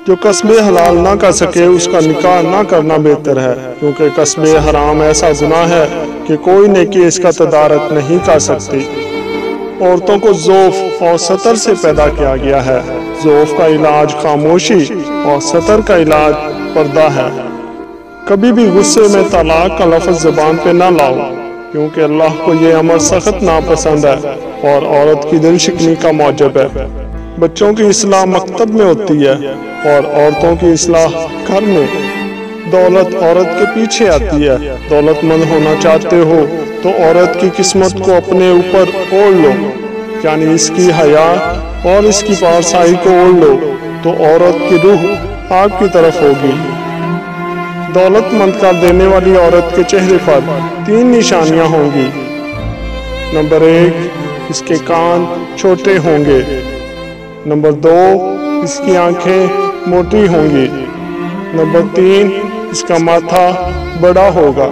جو قصب حلال نہ کر سکے اس کا نکاح نہ کرنا بہتر ہے، کیونکہ قصب حرام ایسا گناہ ہے کہ کوئی نیکی اس کا تدارک نہیں کر سکتی۔ عورتوں کو ضعف اور ستر سے پیدا کیا گیا ہے۔ ضعف کا علاج خاموشی اور ستر کا علاج پردہ ہے۔ کبھی بھی غصے میں طلاق کا لفظ زبان پہ نہ لاؤ، کیونکہ اللہ کو یہ امر سخت ناپسند ہے اور عورت کی دل شکنی کا موجب ہے۔ بچوں کی اصلاح مکتب میں ہوتی ہے اور عورتوں کی اصلاح گھر میں۔ دولت عورت کے پیچھے آتی ہے۔ دولت مند ہونا چاہتے ہو تو عورت کی قسمت کو اپنے اوپر اوڑھ لو، یعنی اس کی حیا اور اس کی پارسائی کو اوڑھ لو تو عورت کی روح آپ کی طرف ہوگی۔ دولت مند کر دینے والی عورت کے چہرے پر 3 نشانیاں ہوں گی۔ نمبر 1، اس کے کان چھوٹے ہوں گے۔ نمبر 2، اس کی آنکھیں موٹی ہوں گی۔ نمبر 3، اس کا ماتھا بڑا ہوگا۔